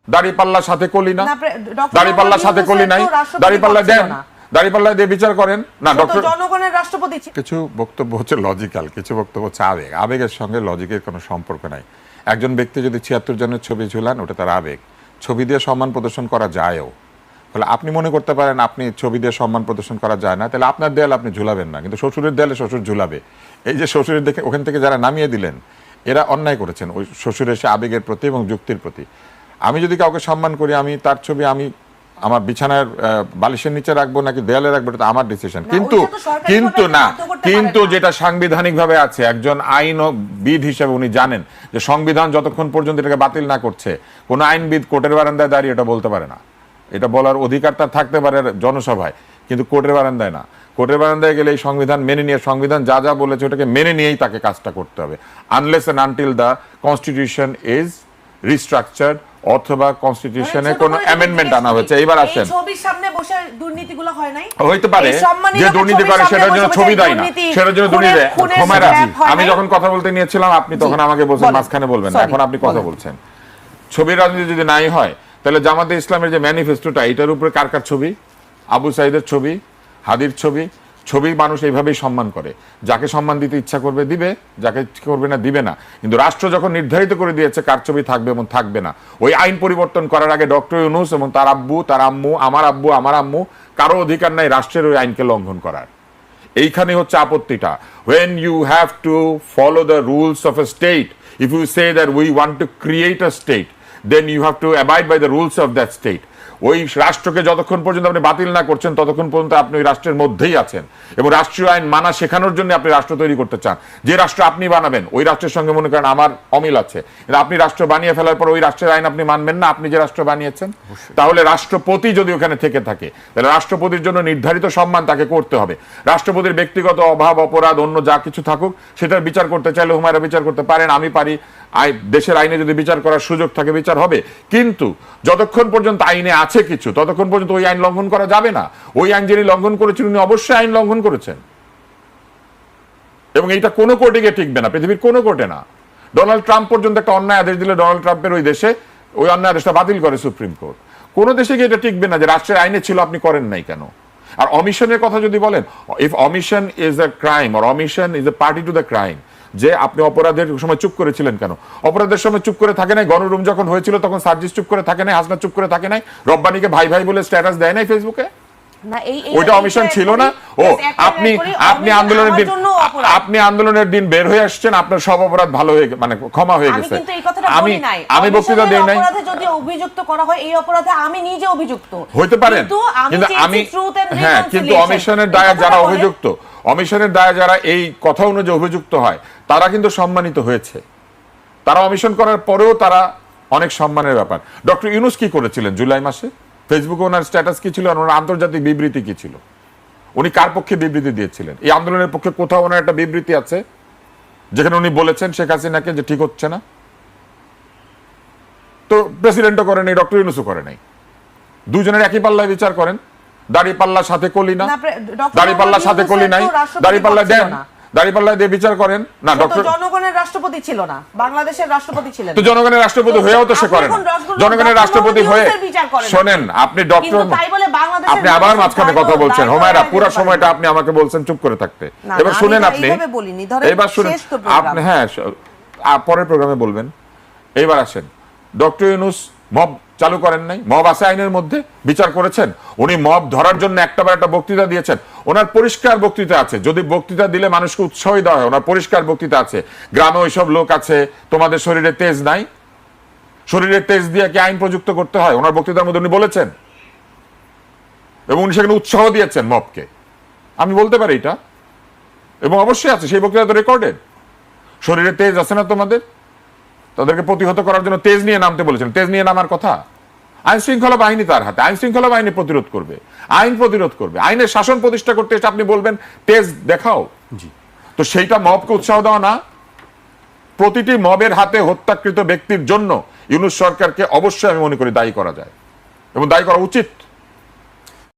দাড়িপাল্লার সাথে কলি না, দাড়িপাল্লার সাথে কলি নাই, দাড়িপাল্লা দেন, দাড়িপাল্লা দিয়ে বিচার করেন না। ডক্টর জনগণের রাষ্ট্রপতি। কিছু বক্তব্য হচ্ছে লজিক্যাল, কিছু বক্তব্য হচ্ছে আবেগ। আবেগের সঙ্গে লজিকের কোনো সম্পর্ক নাই। একজন ব্যক্তি যদি ৭৬ জনের ছবি ঝুলান, ওটা তার আবেগ। ছবি দিয়ে সম্মান প্রদর্শন করা যায়ও। তাহলে আপনি মনে করতে পারেন আপনি ছবি দিয়ে সম্মান প্রদর্শন করা যায় না, তাহলে আপনার দেয়াল আপনি ঝুলাবেন না, কিন্তু শ্বশুরের দেয়ালে শ্বশুর ঝুলাবে। এই যে শ্বশুরের দেখে ওখান থেকে যারা নামিয়ে দিলেন, এরা অন্যায় করেছেন ওই শ্বশুরের সে আবেগের প্রতি এবং যুক্তির প্রতি। আমি যদি কাউকে সম্মান করি, আমি তার ছবি আমি আমার বিছানার বালিশের নিচে রাখবো নাকি দেয়ালে রাখবো, এটা আমার ডিসিশন। কিন্তু যেটা সাংবিধানিকভাবে আছে, একজন আইনবিদ হিসেবে উনি জানেন যে সংবিধান যতক্ষণ পর্যন্ত এটাকে বাতিল না করছে, কোনো আইনবিদ কোর্টের বারান্দায় দাঁড়িয়ে এটা বলতে পারে না। এটা বলার অধিকার তার থাকতে পারে জনসভায়, কিন্তু কোর্টের বারান্দায় না। কোর্টের বারান্দায় গেলে এই সংবিধান মেনে নিয়ে, সংবিধান যা যা বলেছে ওটাকে মেনে নিয়েই তাকে কাজটা করতে হবে, unless and until the constitution is restructured অথবা কনস্টিটিউশনে কোনো অ্যামেন্ডমেন্ট আনা হয়েছে। এইবার আসেন, ছবির সামনে বসে দুর্নীতিগুলো হয় নাই, হইতে পারে যে দুর্নীতি করে সেটার জন্য ছবি দেয় না, সেটার জন্য দুর্নীতি দেয়। আমি যখন কথা বলতে নিয়েছিলাম আপনি তখন আমাকে বলছেন মাঝখানে বলবেন না, এখন আপনি কথা বলছেন। ছবির রাজনীতি যদি নাই হয়, তাহলে জামাতে ইসলামের যে ম্যানিফেস্টোটা, এটার উপরে কার কার ছবি? আবু সাইদের ছবি, হাদির ছবি। ছবি মানুষ এইভাবেই সম্মান করে, যাকে সম্মান দিতে ইচ্ছা করবে দিবে, যাকে করবে না দিবে না। কিন্তু রাষ্ট্র যখন নির্ধারিত করে দিয়েছে কার ছবি থাকবে এবং থাকবে না, ওই আইন পরিবর্তন করার আগে ডক্টর ইউনূস এবং তার আব্বু, তার আম্মু, আমার আম্মু কারো অধিকার নাই রাষ্ট্রের ওই আইনকে লঙ্ঘন করার। এইখানে হচ্ছে আপত্তিটা। when you have to follow the rules of a state, if you say that we want to create a state, then you have to abide by the rules of that state. ওই রাষ্ট্রকে যতক্ষণ পর্যন্ত আপনি বাতিল না করছেন, ততক্ষণ পর্যন্ত আপনি ওই রাষ্ট্রের মধ্যেই আছেন, এবং রাষ্ট্রীয় আইন মানা শেখানোর জন্য আপনি রাষ্ট্র তৈরি করতে চান। যে রাষ্ট্র আপনি বানাবেন, ওই রাষ্ট্রের সঙ্গে মনে করেন আমার অমিল আছে, আপনি রাষ্ট্র বানিয়ে ফেলার পর ওই রাষ্ট্রের আইন আপনি মানবেন না, আপনি যে রাষ্ট্র বানিয়েছেন। তাহলে রাষ্ট্রপতি যদি ওখানে থেকে থাকে, তাহলে রাষ্ট্রপতির জন্য নির্ধারিত সম্মান তাকে করতে হবে। রাষ্ট্রপতির ব্যক্তিগত অভাব, অপরাধ, অন্য যা কিছু থাকুক, সেটার বিচার করতে চাইলে হুমায়রা বিচার করতে পারেন, আমি পারি। দেশের আইনে যদি বিচার করার সুযোগ থাকে বিচার হবে, কিন্তু যতক্ষণ পর্যন্ত আইনে আছে কিছু, ততক্ষণ পর্যন্ত ওই আইন লঙ্ঘন করা যাবে না। ওই আইন যিনি লঙ্ঘন করেছেন উনি অবশ্যই আইন লঙ্ঘন করেছেন, এবং এইটা কোনো কোর্টে গিয়ে টিকবে না, পৃথিবীর কোনো কোর্টে না। ডোনাল্ড ট্রাম্প পর্যন্ত একটা অন্যায় আদেশ দিলে ডোনাল্ড ট্রাম্পের ওই দেশে ওই অন্যায় আদেশটা বাতিল করে সুপ্রিম কোর্ট। কোনো দেশে গিয়ে এটা টিকবে না যে রাষ্ট্রের আইনে ছিল আপনি করেন নাই কেন। আর অমিশনের কথা যদি বলেন, if omission is a crime or omission is a party to the crime, যে আপনি অপরাধের সময় চুপ করেছিলেন কেন? অপরাধের সময় চুপ করে থাকে নাই? গণরুম যখন হয়েছিল তখন সার্জিস চুপ করে থাকে নাই? হাসনা চুপ করে থাকে নাই? রব্বানিকে ভাই ভাই বলে স্ট্যাটাস দেয় নাই ফেসবুকে? ওইটা অমিশন ছিল না? ও আপনি আন্দোলনের দিন বের হয়ে আসছেন, আপনার সব অপরাধ ভালো হয়ে মানে ক্ষমা হয়ে গেছে। আমি বক্তৃতা দেই নাই। যদি অভিযুক্ত করা হয় এই অপরাধে আমি নিজে অভিযুক্ত হইতে পারেন, কিন্তু কিন্তু অমিশনের দায়ে যারা অভিযুক্ত, অমিশনের দায়ে যারা এই কথা অনুযায়ী অভিযুক্ত হয়, তারা কিন্তু সম্মানিত হয়েছে। তারা অমিশন করার পরেও তারা অনেক সম্মানের ব্যাপার। ডক্টর ইউনূস কি করেছিলেন জুলাই মাসে? ফেসবুকে ওনার স্ট্যাটাস কি ছিল? ওনার আন্তর্জাতিক বিবৃতি কি ছিল? উনি কার পক্ষে বিবৃতি দিয়েছিলেন? এই আন্দোলনের পক্ষে কোথাও ওনার একটা বিবৃতি আছে যেখানে উনি বলেছেন শেখ হাসিনাকে যে ঠিক হচ্ছে না? তো প্রেসিডেন্টও করে নাই, ডক্টর ইউনূসও করে নাই। দুজনের একই পাল্লায় বিচার করেন। দাড়িপাল্লার সাথে কলি না, দাড়িপাল্লার সাথে কলি নাই, দাড়িপাল্লা দেন, দাড়িপাল্লা দিয়ে বিচার করেন না। ডক্টর জনগণের রাষ্ট্রপতি ছিল না, বাংলাদেশের রাষ্ট্রপতি ছিলেন। তো জনগণের রাষ্ট্রপতি হয়েও তো সে করেন। জনগণের রাষ্ট্রপতি হয়ে শোনেন, আপনি ডক্টর, আপনি আবার মাঝখানে কথা বলছেন। হুমায়রা, পুরো সময়টা আপনি আমাকে বলছেন চুপ করে থাকতে। এবার শুনেন, আপনি এবার শুনেন, আপনি হ্যাঁ পরের প্রোগ্রামে বলবেন। এইবার আসেন, ডক্টর ইউনূস মব চালু করেন নাই? মব আছে আইনের মধ্যে, বিচার করেছেন। উনি মব ধরার জন্য একটাবার একটা বক্তৃতা দিয়েছেন, ওনার পরিষ্কার বক্তৃতা আছে। যদি বক্তৃতা দিলে মানুষকে উৎসাহ দেওয়া হয়, ওনার পরিষ্কার বক্তৃতা আছে। গ্রামে ওইসব লোক আছে, তোমাদের শরীরে তেজ নাই, শরীরের তেজ দিয়ে কি আইন প্রযুক্ত করতে হয়? ওনার বক্তৃতার মধ্যে উনি বলেছেন, এবং উনি সেখানে উৎসাহ দিয়েছেন মবকে। আমি বলতে পারি এটা, এবং অবশ্যই আছে, সেই বক্তৃতা তো রেকর্ডেড। শরীরে তেজ আছে না তোমাদের, তাদেরকে প্রতিহত করার জন্য তেজ নিয়ে নামতে বলেছেন। তেজ নিয়ে নামার কথা? আইন শৃঙ্খলা বাহিনী তার হাতে, আইন শৃঙ্খলা বাহিনী প্রতিরোধ করবে, আইন প্রতিরোধ করবে। আইনের শাসন প্রতিষ্ঠা করতে এসে আপনি বলবেন তেজ দেখাও? জি, তো সেইটা মবকে উৎসাহ দেওয়া না? প্রতিটি মবের হাতে হত্যাকৃত ব্যক্তির জন্য ইউনূস সরকারকে অবশ্যই আমি মনে করি দায়ী করা যায়, এবং দায়ী করা উচিত।